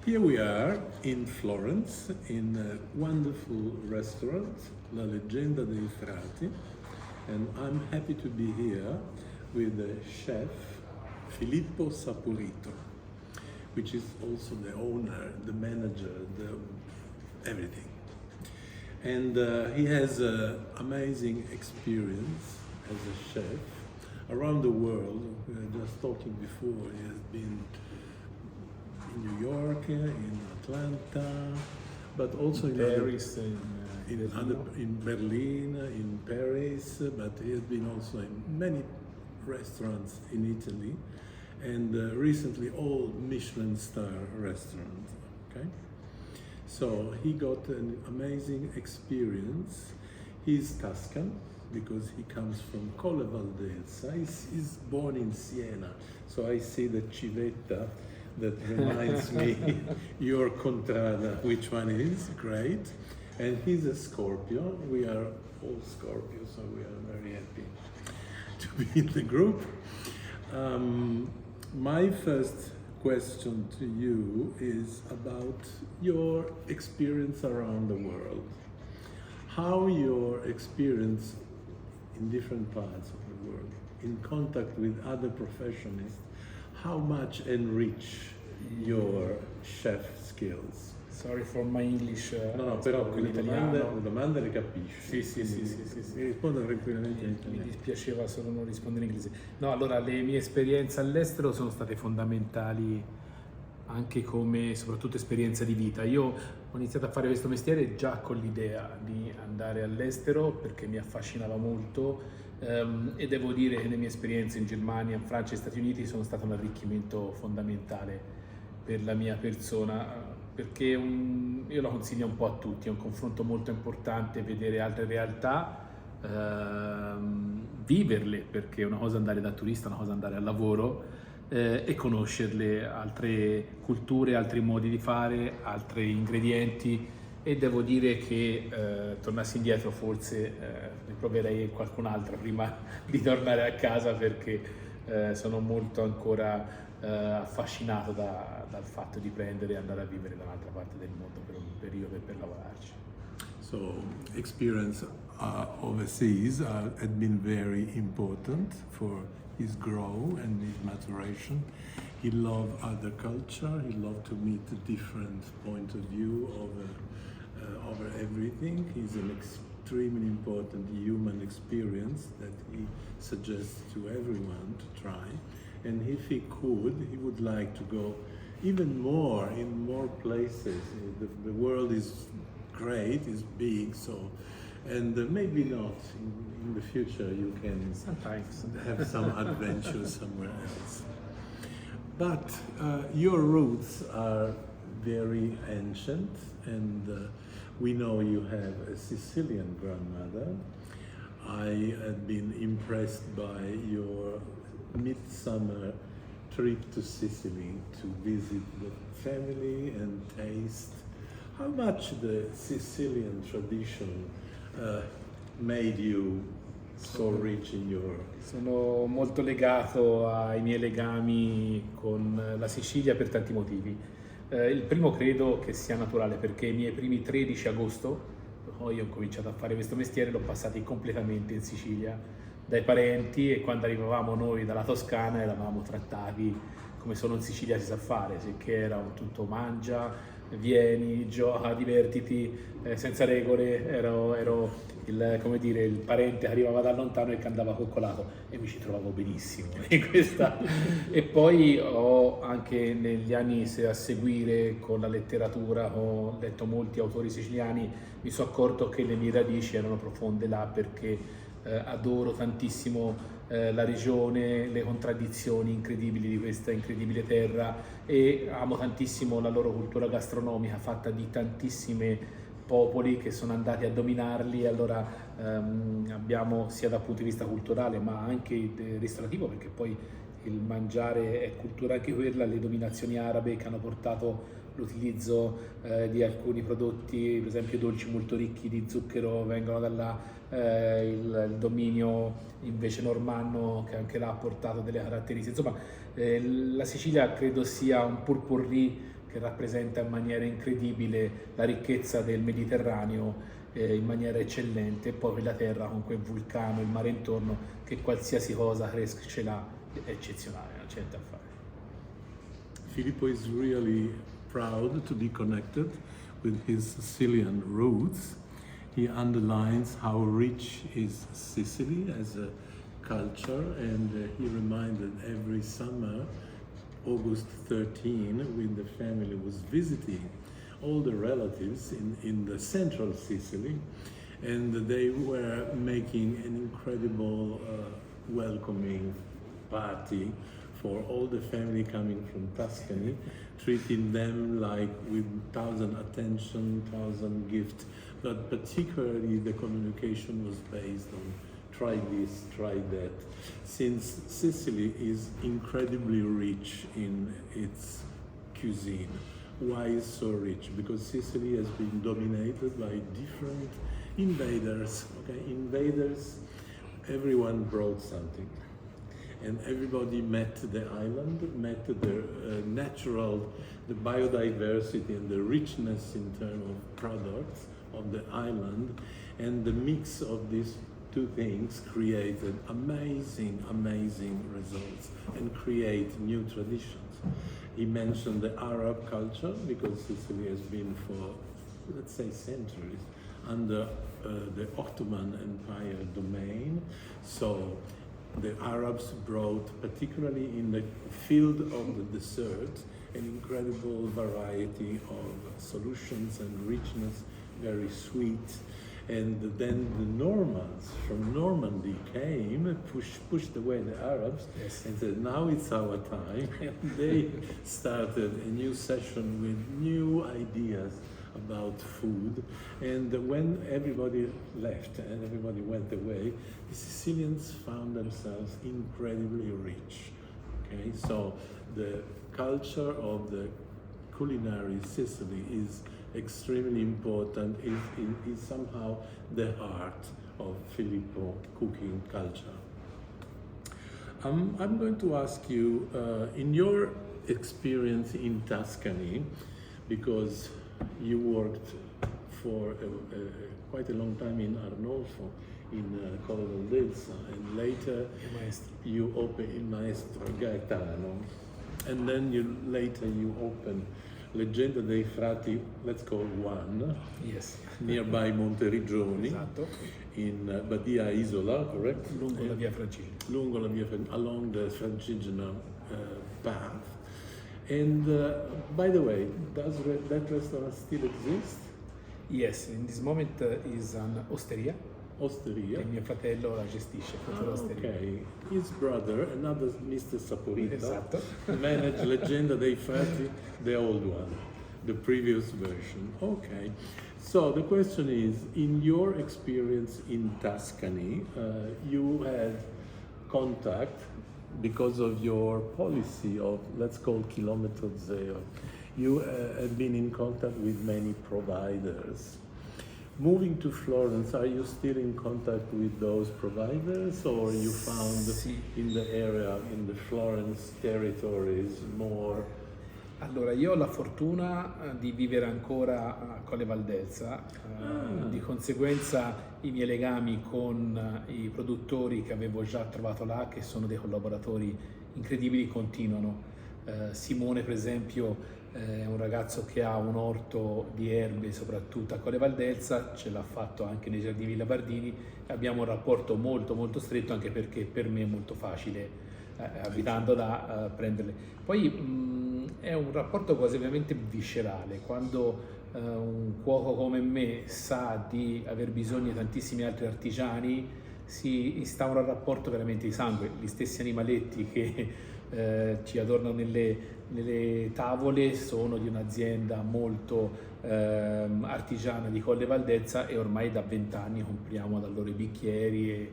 Here we are in Florence in a wonderful restaurant, La Leggenda dei Frati, and I'm happy to be here with the chef Filippo Saporito, which is also the owner, the manager, everything. And he has an amazing experience as a chef around the world. We were just talking before, he has been in New York, in Atlanta, but also in Paris, in Berlin, in Paris, but he has been also in many restaurants in Italy, and recently all Michelin-starred restaurants. Okay, so he got an amazing experience. He's Tuscan because he comes from Colle Valdelsa. He's born in Siena, so I see the civetta that reminds me your contrada, which one is great. And he's a Scorpio. We are all Scorpios, so we are very happy to be in the group. My first question to you is about your experience around the world. How your experience in different parts of the world, in contact with other professionals, how much enrich your chef skills? Sorry for my English. No, però con le l'italiano. domande le capisci. Sì. Mi risponde tranquillamente in Mi italiano. dispiaceva solo non rispondere in inglese. No, allora le mie esperienze all'estero sono state fondamentali anche come soprattutto esperienza di vita. Io ho iniziato a fare questo mestiere già con l'idea di andare all'estero perché mi affascinava molto e devo dire che le mie esperienze in Germania, in Francia e Stati Uniti sono state un arricchimento fondamentale per la mia persona, perché io la consiglio un po' a tutti, è un confronto molto importante vedere altre realtà, viverle, perché è una cosa andare da turista, una cosa andare al lavoro, e conoscerle, altre culture, altri modi di fare, altri ingredienti, e devo dire che tornassi indietro forse ne proverei qualcun'altra prima di tornare a casa, perché sono molto ancora affascinato dal fatto di prendere e andare a vivere da un'altra parte del mondo per un periodo e per lavorarci. So experience overseas had been very important for his growth and his maturation. He loved other culture. He loved to meet a different point of view over everything. It's an extremely important human experience that he suggests to everyone to try. And if he could, he would like to go even more in more places. The world is great, is big, so, and maybe not in the future you can Sometimes. have some adventure somewhere else. But your roots are very ancient, and we know you have a Sicilian grandmother. I had been impressed by your midsummer trip to Sicily to visit the family and taste how much the Sicilian tradition made you so rich in your... Sono molto legato ai miei legami con la Sicilia per tanti motivi. Il primo credo che sia naturale, perché i miei primi 13 agosto, poi ho cominciato a fare questo mestiere, l'ho passati completamente in Sicilia dai parenti, e quando arrivavamo noi dalla Toscana eravamo trattati come solo in Sicilia si sa fare, sicché era un tutto mangia, vieni, gioca, divertiti, senza regole. Ero come dire, il parente che arrivava da lontano e che andava coccolato, e mi ci trovavo benissimo in questa. E poi ho anche negli anni a seguire con la letteratura, ho letto molti autori siciliani, mi sono accorto che le mie radici erano profonde là, perché adoro tantissimo la regione, le contraddizioni incredibili di questa incredibile terra, e amo tantissimo la loro cultura gastronomica fatta di tantissimi popoli che sono andati a dominarli. Allora abbiamo, sia dal punto di vista culturale ma anche restaurativo, perché poi il mangiare è cultura anche quella, le dominazioni arabe che hanno portato l'utilizzo di alcuni prodotti, per esempio dolci molto ricchi di zucchero, vengono da là, il dominio invece normanno che anche là ha portato delle caratteristiche. Insomma, la Sicilia credo sia un potpourri che rappresenta in maniera incredibile la ricchezza del Mediterraneo in maniera eccellente, e poi la terra con quel vulcano, il mare intorno, che qualsiasi cosa ce l'ha, è eccezionale, non c'è niente da fare. Filippo is really proud to be connected with his Sicilian roots. He underlines how rich is Sicily as a culture, and he reminded every summer, August 13, when the family was visiting all the relatives in the central Sicily, and they were making an incredible welcoming party for all the family coming from Tuscany, treating them like with 1,000 attention, 1,000 gifts, but particularly the communication was based on try this, try that. Since Sicily is incredibly rich in its cuisine. Why is so rich? Because Sicily has been dominated by different invaders. Okay, invaders, everyone brought something. And everybody met the island, met the natural, the biodiversity and the richness in terms of products of the island, and the mix of these two things created amazing results and create new traditions. He mentioned the Arab culture, because Sicily has been for, let's say, centuries under the Ottoman Empire domain. So the Arabs brought, particularly in the field of the dessert, an incredible variety of solutions and richness, very sweet. And then the Normans from Normandy came, pushed away the Arabs, Yes. and said, now it's our time. And they started a new session with new ideas about food. And when everybody left and everybody went away, the Sicilians found themselves incredibly rich. Okay, so the culture of the culinary Sicily is extremely important, is somehow the heart of Filippo cooking culture. I'm going to ask you, in your experience in Tuscany, because you worked for quite a long time in Arnolfo, in Colle Valdelsa, and later you opened in Maestro Gaetano, and then later you opened Leggenda dei Frati, let's call one, Yes. nearby Monteriggioni, Esatto. in Badia Isola, correct? Lungo la via Francigena. Lungo la via, along the Francigena path. And by the way, does that restaurant still exist? Yes, in this moment is an osteria. Osteria. E mio fratello la gestisce, proprio l'osteria. Okay. His brother, another Mr. Saporito, Esatto. managed Leggenda dei Frati, the old one, the previous version. Okay. So the question is, in your experience in Tuscany, you had contact because of your policy of, let's call chilometro zero. You have been in contact with many providers. Moving to Florence, are you still in contact with those providers, or you found Sì. in the area, in the Florence territories, more? Allora, io ho la fortuna di vivere ancora a Colle Valdelsa, di conseguenza i miei legami con i produttori che avevo già trovato là, che sono dei collaboratori incredibili, continuano. Simone, per esempio, è un ragazzo che ha un orto di erbe soprattutto a Colle Valdelsa, ce l'ha fatto anche nei giardini Villa Bardini, e abbiamo un rapporto molto stretto, anche perché per me è molto facile abitando da prenderle. Poi è un rapporto quasi ovviamente viscerale, quando un cuoco come me sa di aver bisogno di tantissimi altri artigiani, si instaura un rapporto veramente di sangue. Gli stessi animaletti che ci adornano nelle tavole sono di un'azienda molto artigiana di Colle Valdelsa, e ormai da 20 anni compriamo da loro i bicchieri e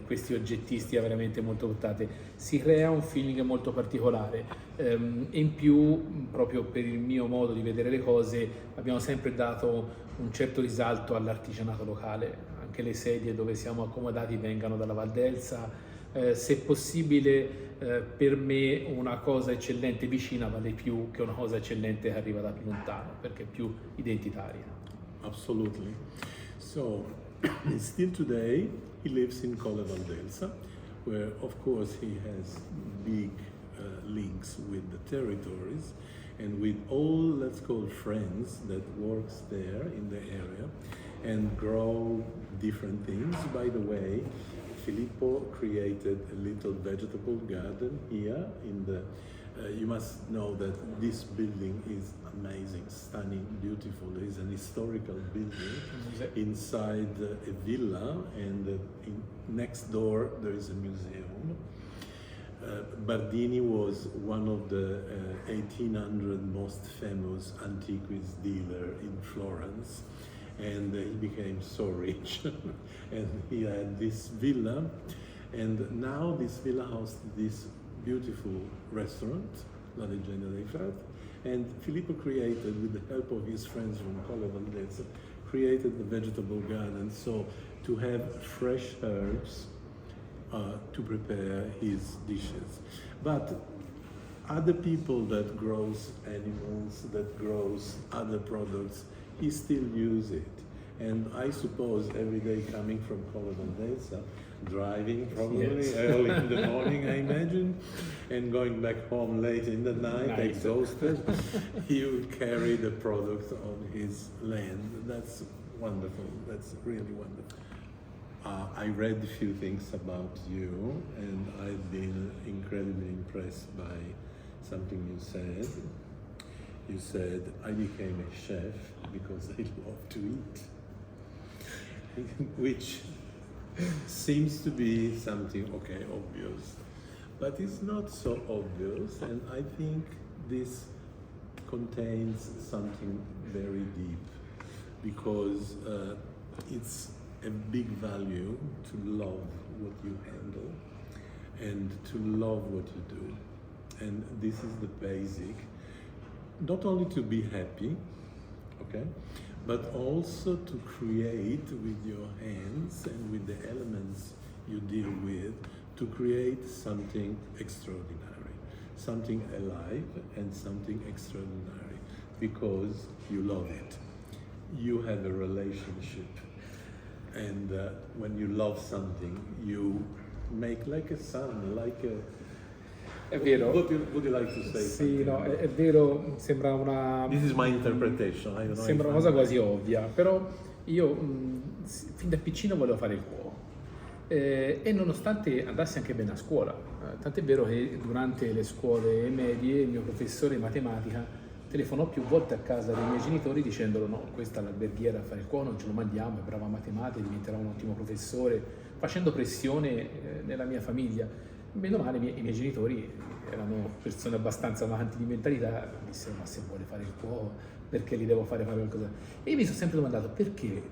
questi oggettisti veramente molto portate. Si crea un feeling molto particolare, e in più, proprio per il mio modo di vedere le cose, abbiamo sempre dato un certo risalto all'artigianato locale. Anche le sedie dove siamo accomodati vengano dalla Valdelsa, Se possibile, per me una cosa eccellente vicina vale più che una cosa eccellente che arriva da più lontano, perché è più identitaria. Absolutely. So, still today, he lives in Colle Valdelsa, where of course he has big links with the territories and with all, let's call friends that works there in the area and grow different things. By the way, Filippo created a little vegetable garden here in the you must know that this building is amazing, stunning, beautiful. It is an historical building inside a villa, and next door there is a museum. Bardini was one of the 1800 most famous antiquities dealer in Florence, and he became so rich and he had this villa, and now this villa houses this beautiful restaurant, La Leggenda dei Frati, and Filippo created, with the help of his friends from Colle Valdelsa, created the vegetable garden, so to have fresh herbs to prepare his dishes. But other people that grows animals, that grows other products, he still use it. And I suppose every day coming from Colle Valdelsa, driving probably early in the morning, I imagine, and going back home late in the night, exhausted, he will carry the product on his land. That's wonderful. That's really wonderful. I read a few things about you, and I've been incredibly impressed by something you said. You said, I became a chef because I love to eat, which seems to be something, okay, obvious, but it's not so obvious, and I think this contains something very deep, because it's a big value to love what you handle and to love what you do. And this is the basic, not only to be happy, okay, but also to create with your hands and with the elements you deal with, to create something extraordinary, something alive and something extraordinary, because you love it. You have a relationship, and when you love something, you make like a son, like a... È vero. What would you like to say? Sì, no, è vero, sembra una... This is my interpretation. I don't know. Sembra una cosa quasi ovvia, però io fin da piccino volevo fare il cuoco, e nonostante andassi anche bene a scuola, tant'è vero che durante le scuole medie il mio professore di matematica telefonò più volte a casa dei miei genitori dicendo: no, questa è l'alberghiera a fare il cuoco, non ce lo mandiamo, è brava a matematica, diventerà un ottimo professore, facendo pressione nella mia famiglia. Meno male i miei genitori erano persone abbastanza avanti di mentalità, dissero: ma se vuole fare il cuoco, perché gli devo fare qualcosa? E io mi sono sempre domandato perché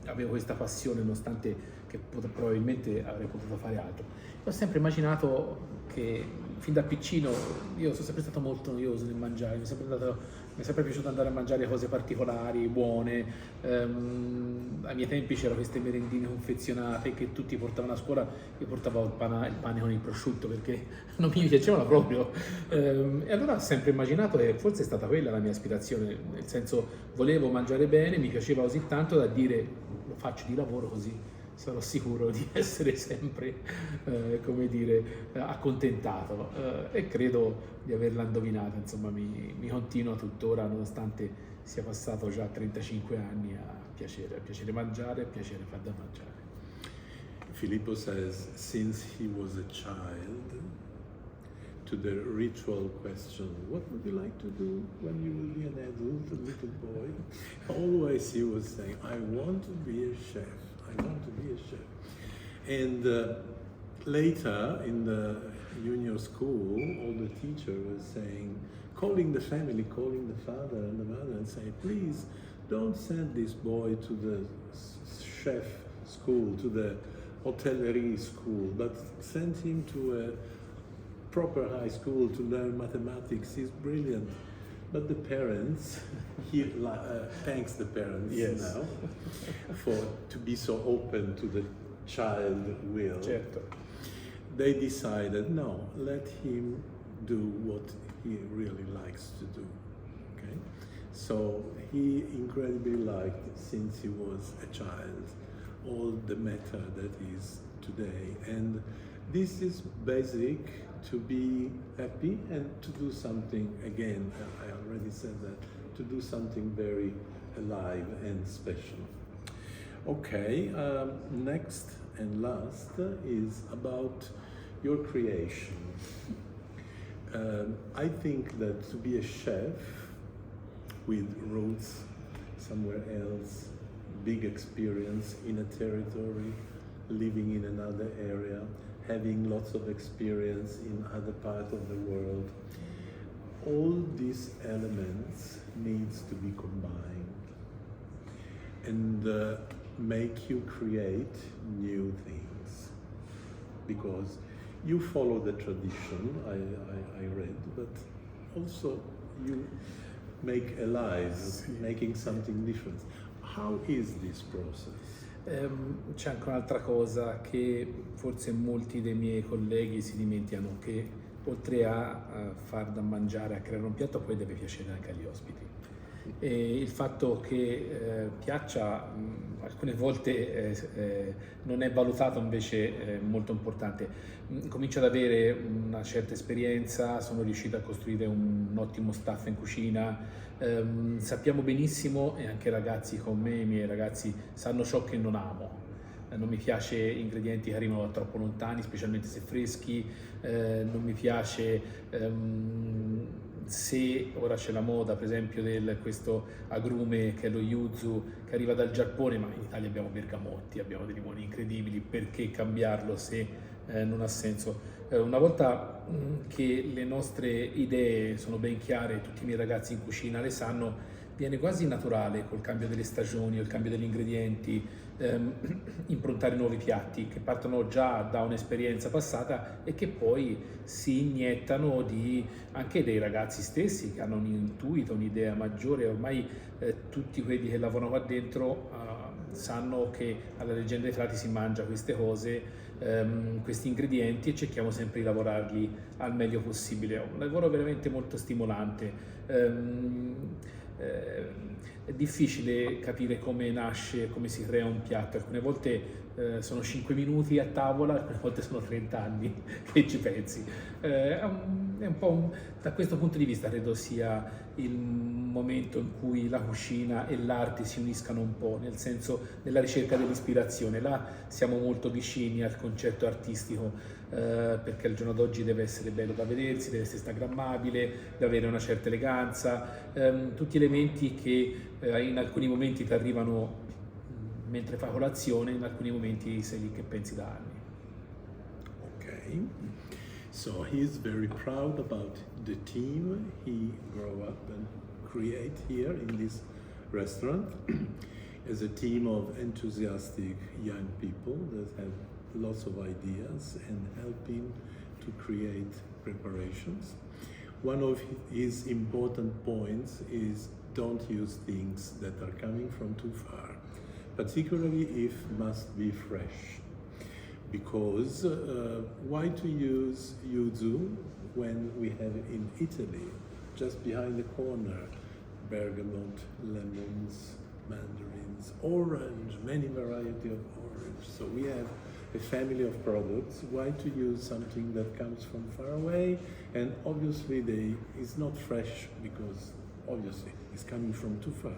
avevo questa passione, nonostante che probabilmente avrei potuto fare altro. Ho sempre immaginato che fin da piccino io sono sempre stato molto noioso nel mangiare, mi è sempre piaciuto andare a mangiare cose particolari, buone. Ai miei tempi c'erano queste merendine confezionate che tutti portavano a scuola, io portavo il pane con il prosciutto perché non mi piacevano proprio. E allora ho sempre immaginato che forse è stata quella la mia aspirazione, nel senso volevo mangiare bene, mi piaceva così tanto da dire lo faccio di lavoro così sarò sicuro di essere sempre, come dire, accontentato, e credo di averla indovinata. Insomma, mi continua tuttora, nonostante sia passato già 35 anni, a piacere mangiare, a piacere far da mangiare. Filippo says, since he was a child, to the ritual question, what would you like to do when you will be an adult, a little boy? Always he was saying, I want to be a chef. I want to be a chef. And later in the junior school, all the teacher was saying, calling the family, calling the father and the mother and saying, please don't send this boy to the chef school, to the hotellerie school, but send him to a proper high school to learn mathematics. He's brilliant. But the parents, he thanks the parents now to be so open to the child will. Certo. they decided, no, let him do what he really likes to do. Okay, so he incredibly liked, since he was a child, all the matter that is today, and this is basic to be happy and to do something, again, I already said that, to do something very alive and special. Okay, next and last is about your creation. I think that to be a chef with roots somewhere else, big experience in a territory, living in another area, having lots of experience in other parts of the world, all these elements needs to be combined and make you create new things, because you follow the tradition, I read, but also you make alive, making something different. How is this process? C'è anche un'altra cosa che forse molti dei miei colleghi si dimenticano, che oltre a far da mangiare, a creare un piatto, poi deve piacere anche agli ospiti. E il fatto che piaccia alcune volte non è valutato, invece molto importante. Comincio ad avere una certa esperienza, sono riuscito a costruire un ottimo staff in cucina, sappiamo benissimo, e anche i ragazzi con me, i miei ragazzi sanno ciò che non amo. Non mi piace ingredienti che arrivano da troppo lontani, specialmente se freschi, non mi piace se ora c'è la moda, per esempio, questo agrume che è lo yuzu, che arriva dal Giappone, ma in Italia abbiamo bergamotti, abbiamo dei limoni incredibili, perché cambiarlo se non ha senso? Una volta che le nostre idee sono ben chiare, tutti i miei ragazzi in cucina le sanno, viene quasi naturale col cambio delle stagioni o il cambio degli ingredienti improntare nuovi piatti che partono già da un'esperienza passata e che poi si iniettano anche dei ragazzi stessi che hanno un intuito, un'idea maggiore. Ormai tutti quelli che lavorano qua dentro sanno che alla Leggenda dei Frati si mangia queste cose, questi ingredienti, e cerchiamo sempre di lavorarli al meglio possibile. È un lavoro veramente molto stimolante. È difficile capire come nasce, come si crea un piatto. Alcune volte sono 5 minuti a tavola, alcune volte sono 30 anni che ci pensi. È un po' da questo punto di vista credo sia il momento in cui la cucina e l'arte si uniscano un po', nel senso della ricerca dell'ispirazione. Là siamo molto vicini al concetto artistico, perché al giorno d'oggi deve essere bello da vedersi, deve essere instagrammabile, deve avere una certa eleganza, tutti elementi che in alcuni momenti ti arrivano mentre fai colazione, in alcuni momenti sei lì che pensi da anni. Okay, so he is very proud about the team he grew up and create here in this restaurant as a team of enthusiastic young people that have lots of ideas and helping to create preparations. One of his important points is don't use things that are coming from too far, particularly if must be fresh. Because why to use yuzu when we have in Italy, just behind the corner, bergamot, lemons, mandarins, orange, many variety of orange. So we have a family of products. Why to use something that comes from far away, and obviously it's not fresh because obviously it's coming from too far.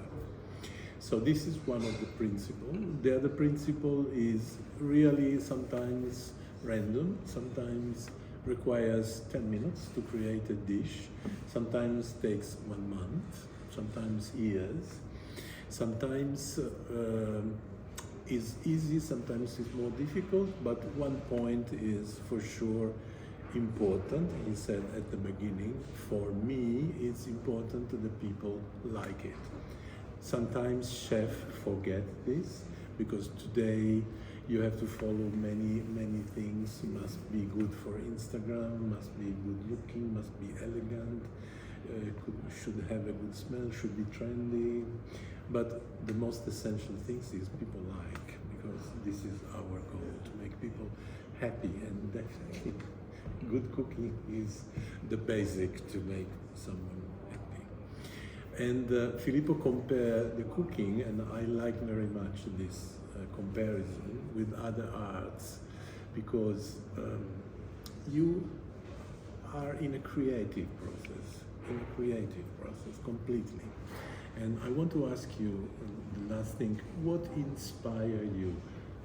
So this is one of the principles. The other principle is really sometimes random, sometimes requires 10 minutes to create a dish, sometimes takes 1 month, sometimes years, sometimes is easy, sometimes it's more difficult, but one point is for sure important. He said at the beginning, for me it's important that the people like it. Sometimes chefs forget this because today you have to follow many things. Must be good for Instagram, must be good looking, must be elegant, should have a good smell, should be trendy. But the most essential things is people like, because this is our goal, to make people happy, and definitely good cooking is the basic to make someone happy. And Filippo compared the cooking, and I like very much this comparison with other arts, because you are in a creative process completely. And I want to ask you, the last thing, what inspired you?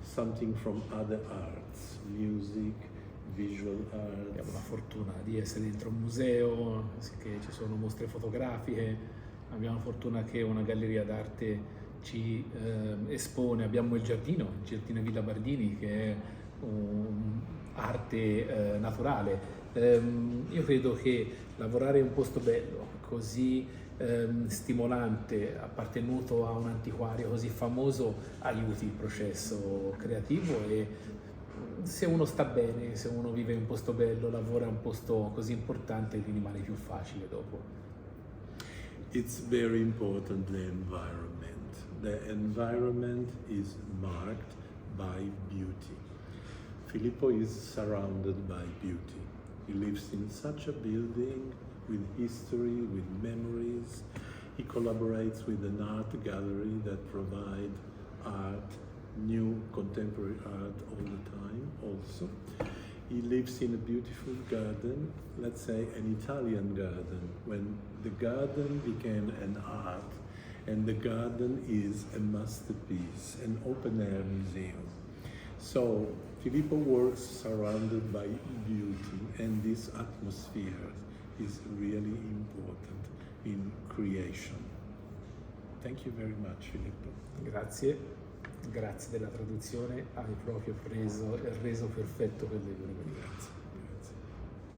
Something from other arts, music, visual arts? Abbiamo la fortuna di essere dentro un museo, che ci sono mostre fotografiche, abbiamo la fortuna che una galleria d'arte ci espone, abbiamo il giardino Villa Bardini, che è arte naturale. Io credo che lavorare in un posto bello, così stimolante, appartenuto a un antiquario così famoso, aiuti il processo creativo, e se uno sta bene, se uno vive in un posto bello, lavora in un posto così importante, gli rimane più facile dopo. It's very important, the environment. The environment is marked by beauty. Filippo is surrounded by beauty. He lives in such a building with history, with memories. He collaborates with an art gallery that provide art, new contemporary art all the time also. He lives in a beautiful garden, let's say an Italian garden, when the garden became an art, and the garden is a masterpiece, an open-air museum. So Filippo works surrounded by beauty, and this atmosphere is really important in creation. Thank you very much, Filippo. Grazie della traduzione, hai proprio reso perfetto per le mie grazie.